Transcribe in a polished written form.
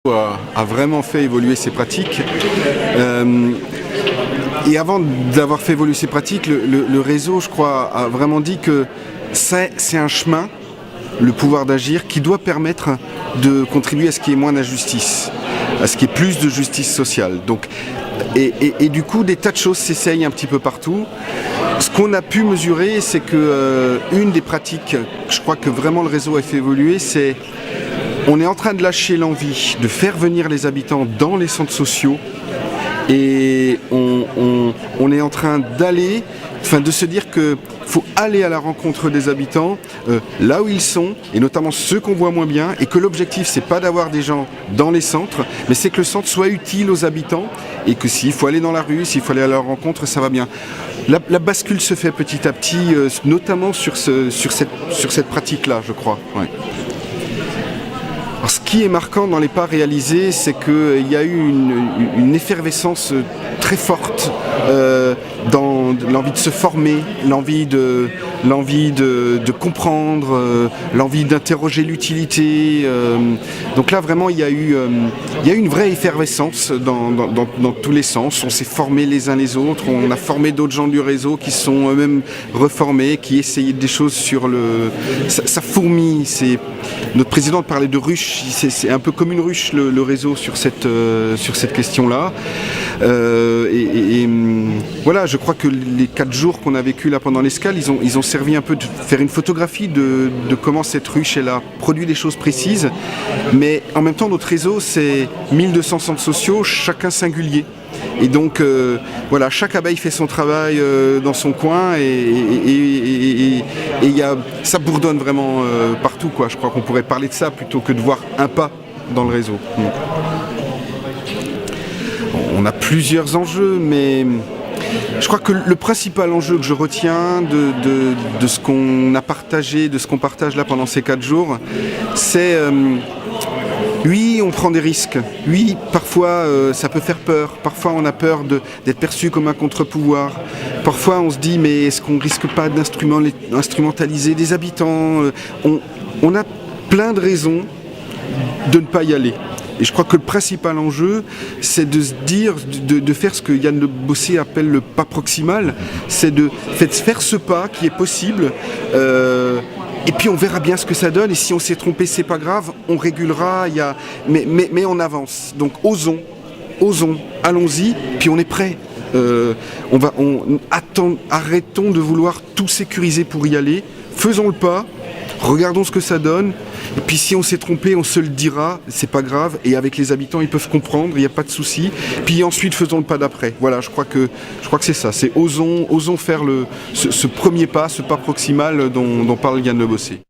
A vraiment fait évoluer ses pratiques. Et avant d'avoir fait évoluer ses pratiques, le réseau, je crois, a vraiment dit que c'est un chemin, le pouvoir d'agir, qui doit permettre de contribuer à ce qu'il y ait moins d'injustice, à ce qu'il y ait plus de justice sociale. Donc, et du coup, des tas de choses s'essayent un petit peu partout. Ce qu'on a pu mesurer, c'est que une des pratiques, je crois que vraiment le réseau a fait évoluer, c'est on est en train de lâcher l'envie de faire venir les habitants dans les centres sociaux et on est en train d'aller, de se dire qu'il faut aller à la rencontre des habitants là où ils sont, et notamment ceux qu'on voit moins bien, et que l'objectif c'est pas d'avoir des gens dans les centres, mais c'est que le centre soit utile aux habitants, et que s'il faut aller dans la rue, s'il faut aller à leur rencontre, ça va bien. La bascule se fait petit à petit, notamment sur cette pratique-là, je crois. Ouais. Alors, ce qui est marquant dans les pas réalisés, c'est qu'il y a eu une effervescence très forte dans l'envie de se former, l'envie de comprendre, l'envie d'interroger l'utilité. Donc là, vraiment, il y a eu une vraie effervescence dans tous les sens. On s'est formés les uns les autres, on a formé d'autres gens du réseau qui se sont eux-mêmes reformés, qui essayaient des choses sur le... Ça fourmille. Notre présidente parlait de ruche, c'est un peu comme une ruche le réseau sur cette question-là. Voilà, je crois que les 4 jours qu'on a vécu là pendant l'escale, ils ont servi un peu de faire une photographie de comment cette ruche elle a produit des choses précises. Mais en même temps, notre réseau, c'est 1200 centres sociaux, chacun singulier. Et donc, voilà, chaque abeille fait son travail dans son coin et ça bourdonne vraiment partout, quoi. Je crois qu'on pourrait parler de ça plutôt que de voir un pas dans le réseau. On a plusieurs enjeux, mais je crois que le principal enjeu que je retiens de ce qu'on a partagé, de ce qu'on partage là pendant ces 4 jours, c'est... oui, on prend des risques. Oui, parfois ça peut faire peur. Parfois on a peur d'être perçu comme un contre-pouvoir. Parfois on se dit mais est-ce qu'on risque pas d'instrumentaliser des habitants? On a plein de raisons de ne pas y aller. Et je crois que le principal enjeu, c'est de se dire, de faire ce que Yann Le Bossé appelle le pas proximal, c'est de faire ce pas qui est possible. Et puis on verra bien ce que ça donne, et si on s'est trompé, c'est pas grave, on régulera, mais on avance. Donc osons, allons-y, puis on est prêt. Arrêtons de vouloir tout sécuriser pour y aller, faisons le pas, regardons ce que ça donne, et puis si on s'est trompé, on se le dira, c'est pas grave, et avec les habitants, ils peuvent comprendre, il n'y a pas de souci, puis ensuite faisons le pas d'après. Voilà, je crois que c'est ça, c'est osons faire ce premier pas, ce pas proximal dont parle Yann Le Bossé.